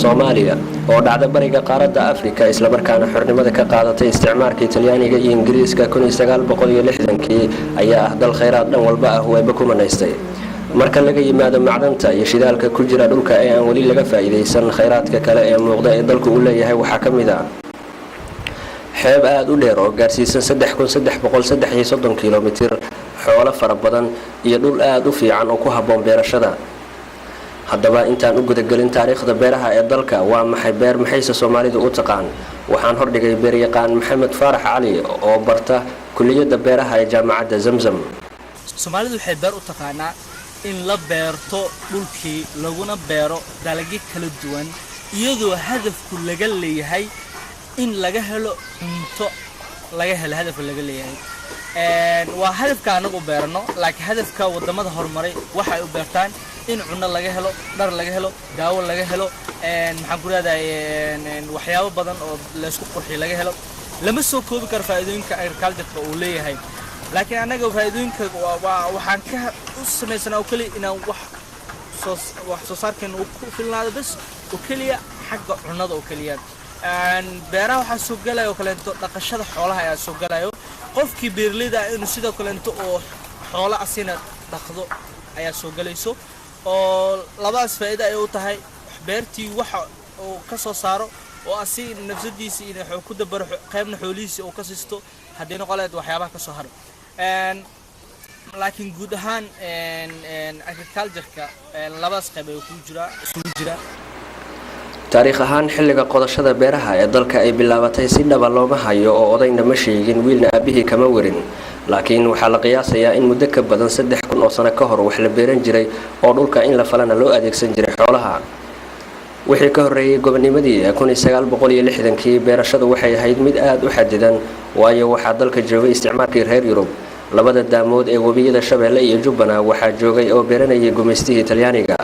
Soomaaliya oo dhacda bariga qaaradda Afrika isla markaana xornimada ka qaadatay isticmaalka Talyaaniga iyo Ingiriiska 1960kii ayaa ah dal kheyraad dhan walba ah wayba ku manaystay marka laga yimaado macdanta iyo shidaalka ku jira dhulka ee aan wali laga faa'iideysan kheyraadka kale ee muuqda ee dalku u leeyahay waxa kamid ah xeeb aad u dheer oo gaarsiisan 3330 kilomitir xoolo fara badan iyo dhul aad u fiican oo ku haboon beerashada haddaba intaan u gudagelin taariikhda beeraha ee dalka waa maxay beer maxayse Soomaalidu u taqaan waxaan hordhigay beeryaqaan Maxamed Faarax Cali oo barta kulliyadda beeraha ee jaamacadda Zamzam Soomaalidu waxay beer u taqaanaa in la beerto dhulkii laguna beero dalagyo kala duwan iyadoo hadafku laga leeyahay in laga helo cunto laga helo hadafka laga leeyahay waa hadafka anagu beerno laakiin hadafka wadamada horumaray waxa ay u beertaan in cunno laga helo dhar laga helo daawo laga helo maxaan ku raadaay waxyaabo badan oo la isku qurxiyo laga helo lama soo koobi karo faa'iidooyinka agriculture uu leeyahay laakiin anaga faa'iidooyinka waxaan ka u sameysana oo kali inaan wax soo saarkeen uu ku filnaado bas oo kaliya xagga cunnada oo kaliya beeraha waxa soo galay oo kale dhaqashada xoolaha ayaa soo galay qofkii beerleyda inuu sidoo kale oo xoolo asina dhaqdo ayaa soo galayso oo labadaas faa'iido ay u tahay beertii waxa uu ka soo saaro oo asi nafsadiisa inuu ku dabaro qaybna xoolihiisa oo ka siisto hadii noqoleed waxyaabaha ka soo haro laakiin guud ahaan agriculture-ka labadaas qayb ay ku jira taariikh ahaan xilliga qodashada beeraha ee dalka ay bilaabatay si dhaba looma hayo oo odayna ma sheegin wiilna aabihii kama warin laakiin waxaa la qiyaasayaa in muddo ka badan 3000 oo sano ka hor wax la beeran jiray oo dhulka in la falana loo adeegsan jiray xoolaha wixii ka horeeyay gobonimadii 1960kii beerashadu waxay ahayd mid aad u xadidan waayo waxaa dalka joogay isticmaalkii reer Yurub labada daamood ee wabiyada Shabeelle iyo Jubbana waxaa joogay oo beeranayay gumeystihii Talyaaniga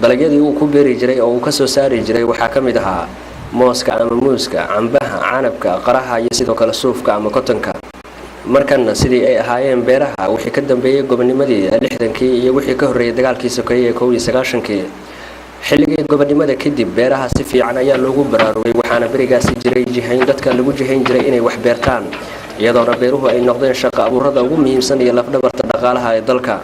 dalagyadii uu ku beeri jiray oo uu ka soo saari jiray waxaa kamid ahaa mooska ama muuska cambaha canabka qaraha iyo sidoo kale suufka ama kotonka markana sidii ay ahaayeen beeraha wixii ka dambeeyay gobonimadii 60kii iyo wixii ka horeeyay dagaalkii sokeeye 1990kii xilligii gobonimada kadib beeraha si fiican ayaa loogu baraarugay waxaana barigaasi jiray jihayn dadka lagu jihayn jiray inay wax beertaan iyadoona beeruhu ay noqdeen shaqo abuurada ugu muhiimsan iyo lafdhabarta dhaqaalaha ee dalka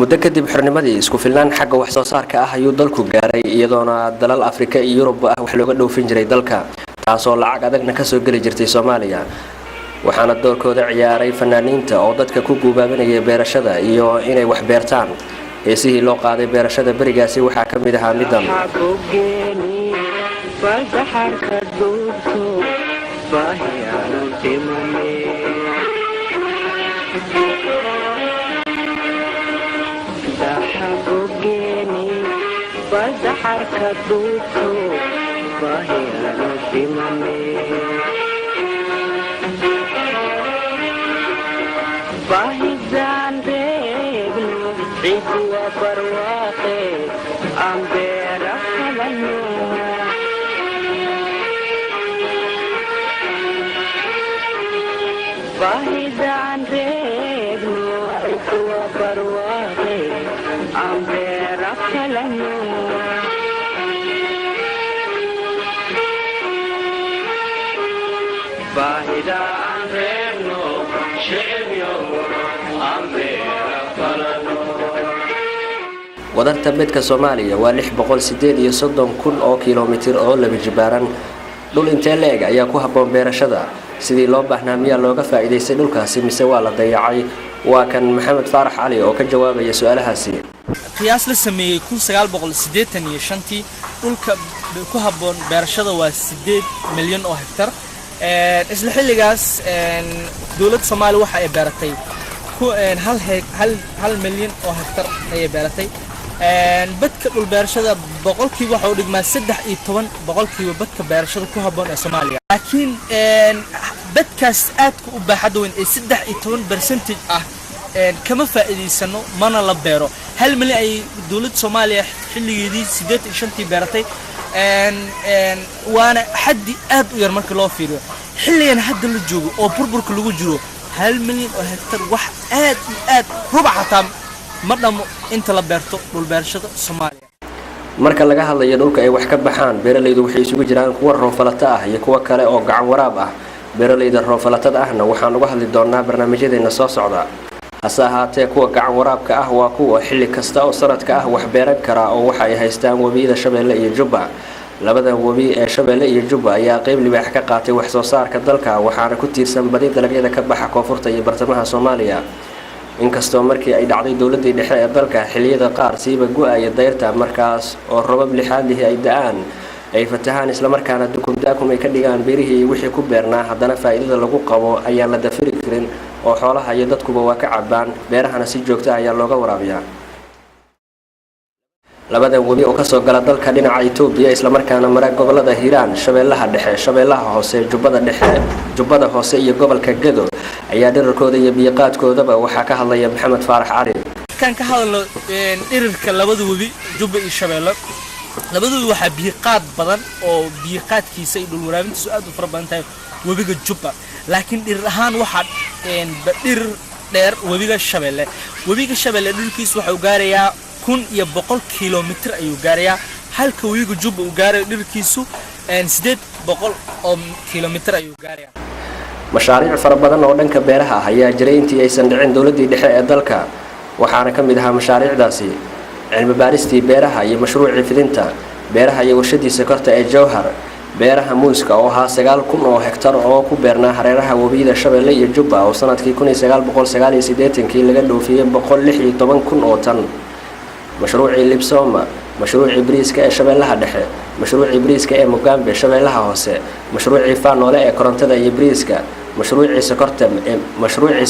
muddo kadib xornimadii isku filnaan xagga wax soo saarka ah ayuu dalku gaaray iyadoona dalal Afrika iyo Yurub ah wax looga dhoofin jiray dalka taasoo lacag adagna ka soo gali jirtay Soomaaliya waxaana doorkooda ciyaaray fanaaniinta oo dadka ku guubaabanayay beerashada iyo inay wax beertaan heesihii loo qaaday beerashada barigaasi waxaa ka mid ahaa midan wadarta midka Soomaaliya waa 638 oo kiiloomitir oo laba jibaaran dhul intee leeg ayaa ku haboon beerashada sidii loo baahnaa miyaa looga faa'iideystay dhulkaasi mise waa la dayacay waa kan Maxamed Faarax Cali oo ka jawaabaya su'aalahaasi qiyaas la sameeyay 1985 dhulka ku haboon beerashada waa 8 milyan oo hektar isla xilligaas dawladda Soomaaliya waxa ay beeratay hal milyan oo hektar ay beeratay بدك بالبرشة بقولك واحد ما سدح يتوان بقولك بدك برشة كهبون الصومالية لكن بدكاس آتك وبحدوين سدح يتوان برسنتج كم فائدة سنة ما نلبيرو هل من أي دولة صوماليا حلي جديد سدات شنتي بيرتي وأنا حدي آد ويرمك الله فيه حلي أنا حد اللي جوجو أو بربر كله جرو هل مليون أو هكتر واحد آد ربع حتى مرنا أنت لبيرتو بالبرشة الصومالية marka laga hadlayo dhulka ay wax ka baxaan beeralaydu waxay isugu jiraan kuwa roofalata ah iyo kuwa kale oo gacan waraab ah beeralayda roofalatada ahna waxaan uga hadli doonaa barnaamijyadeena soo socda hase ahaatee kuwa gacan waraabka ah waa kuwa xilli kasta oo sanadka ah wax beeran kara oo waxa ay haystaan wabiyada Shabeelle iyo Jubba labada wabi ee Shabeelle iyo Jubba ayaa qayb libaax ka qaatay wax soo saarka dalka waxaana ku tiirsan badi dalagyada ka baxa koonfurta iyo bartamaha Soomaaliya inkastoo markii ay dhacday dawladda dhexe ee dalka xilliyada qaar siiba go'aya dayrta markaas oo robab lixaadii ay da'aan ay fatahaan isla markaana daakum ay ka dhigaan beerihii wixii ku beernaa haddana faa'iidada lagu qabo ayaa la dafiri karin oo xoolaha iyo dadkuba waa ka cabaan beerahana si joogto ah ayaa looga waraabiyaa labadan wabi oo ka soo gala dalka dhinaca Itoobiya isla markaana mara gobolada Hiiraan Shabeellaha Dhexe Shabeellaha Hoose Jubbada Hoose iyo gobolka Gedo ayaa dhererkooda iyo biiqaadkoodaba waxa ka hadlaya Maxamed Faarax Cali kan ka hadlo dhererka labada wabi Jubba iyo Shabeelle labadoodu waxa biiqaad badan oo biiqaadkiisa iyo dhul waraabintiisu aad u farabadan tahay wabiga Jubba laakiin dhir ahaan waxa dhir dheer wabiga Shabeelle dhulkiisu waxa uu gaarayaa 100 kilomitir ayuu gaarayaa halka wabiga Jubba uu gaarayo dhirkiisu 800 oo kilomitir ayuu gaarayaa mashaariic fara badan oo dhanka beeraha ah ayaa jiray intii aysan dhicin dawladda dhexe ee dalka waxaana ka mid ahaa mashaariicdaasi cilmi baaristii beeraha iyo mashruucii fidinta beeraha iyo warshadiisa korta ee Jowhar beeraha muuska oo ahaa 9,000 oo hektar oo ku beernaa hareeraha wabiyada Shabeelle iyo Jubba oo sanadkii 1989 laga dhoofiyay 116,000 oo tan mashruucii Libsoma mashruucii bariiska ee Shabeellaha Dhexe mashruucii bariiska ee Mugambe Shabeellaha Hoose mashruucii Faanoole ee korontada iyo bariiska mashruucii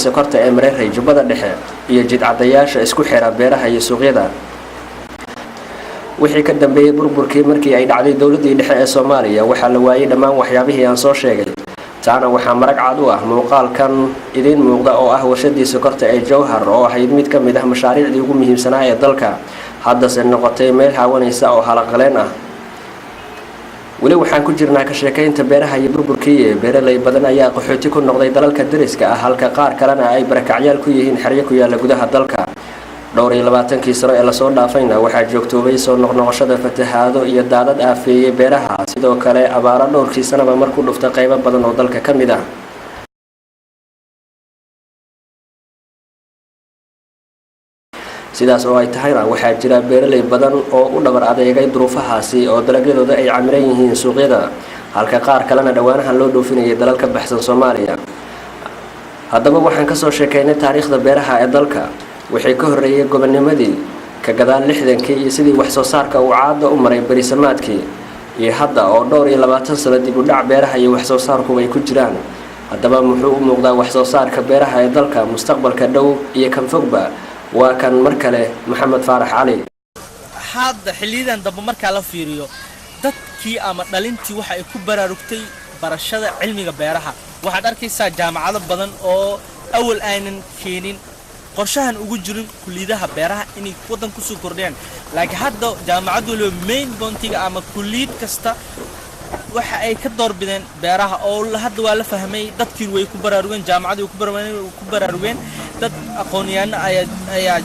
sokorta ee Mareeray Jubbada Dhexe iyo jidcadayaasha isku xira beeraha iyo suuqyada wixii ka dambeeyay burburkii markii ay dhacday dawladda dhexe ee Soomaaliya waxa la waayay dhammaan waxyaabihii aan soo sheegay taana waxa marag cad u ah muuqaalkan idin muuqda oo ah warshadii sokorta ee Jowhar oo ahayd mid ka mid ah mashaariicdii ugu muhiimsanaa ee dalka hadda se noqotay meel haawanaysa oo halaqaleen ah wali waxaan ku jirnaa ka sheekaynta beeraha iyo burburkii beeralay badan ayaa qaxooti ku noqday dalalka dariska ah halka qaar kalena ay barakacyaal ku yihiin xeryo ku yaala gudaha dalka dhowr iyo 20 sano ee la soo dhaafayna waxaa joogtoobay soo noqnoqoshada fatahaado iyo daadad aafeeyay beeraha sidoo kale abaaro dhowrkii sanaba markuu dhuftay qaybo badan oo dalka ka mid ah sidaas oo ay tahayna waxaa jira beeralay badan oo u dhabar adeegay duruufahaasi oo dalagyadooda ay camiran yihiin suuqyada halka qaar kalena dhawaanahan loo dhoofinayay dalal ka baxsan Soomaaliya haddaba waxaan ka soo sheekaynay taariikhda beeraha ee dalka wixii ka horeeyay gobonnimadii ka gadaal 60kii iyo sidii wax soo saarka uu caado u maray barisamaadkii iyo hadda oo dhowr iyo 20 sano dib u dhac beeraha iyo wax soo saarku ay ku jiraan haddaba muxuu u muuqdaa wax soo saarka beeraha ee dalka mustaqbalka dhow iyo kan fogba waa kan mar kale Maxamed Faarax Cali hadda xillidan daba marka la fiiriyo dadkii ama dhalintii waxa ay ku baraarugtay barashada cilmiga beeraha waxaad arkaysaa jaamacado badan oo awal aanan keenin qorshahan ugu jirin kulliyadaha beeraha inay wadan ku soo kordhiyaan laakiin hadda jaamacadu loo main bontiga ama kulliyad kasta waxa ay ka doorbideen beeraha oo hadda waa la fahmay dadkii way ku baraarugeen jaamacadu ku baraarugeen dad aqoonyahanna ayaa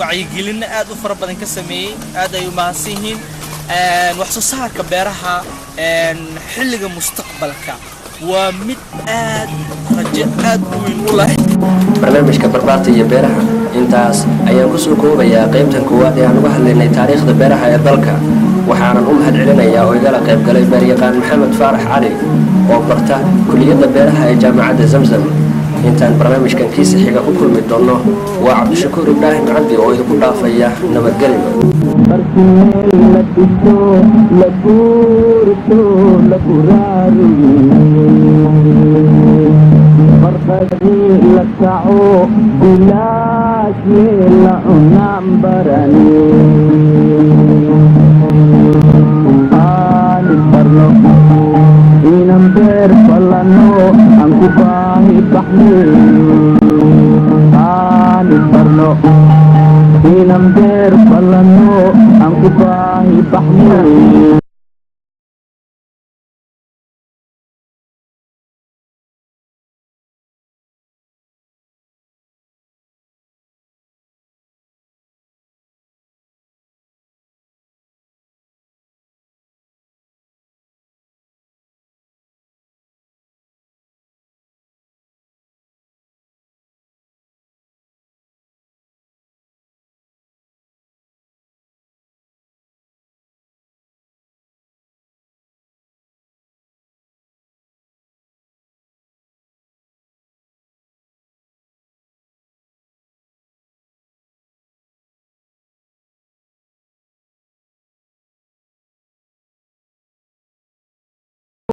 wacyigelin aad u fara badan ka sameeyay aad ay u mahadsan yihiin wax soo saarka beeraha xilliga mustaqbalka waa mid aad rajo aad u weyn u leh barnaamijka barbaarta iyo beeraha intaas ayaan ku soo koobayaa qaybtan koowaad ee aan uga hadlaynay taariikhda beeraha ee dalka waxaanan u mahadcelinayaa oo igala qayb galay beeryaqaan Maxamed Faarax Cali oo barta kulliyadda beeraha ee jaamacadda Zamzam intaan barnaamijkan kiisa xiga ku kulmi doono waa Cabdishakuur Ibraahim Cabdi oo idinku dhaafaya nabadgelyo la برقدي لكعو بلاش لعنام براني آني برلو إنم بير فلانو أنكو باهي بحني آني برلو إنم بير فلانو أنكو باهي بحني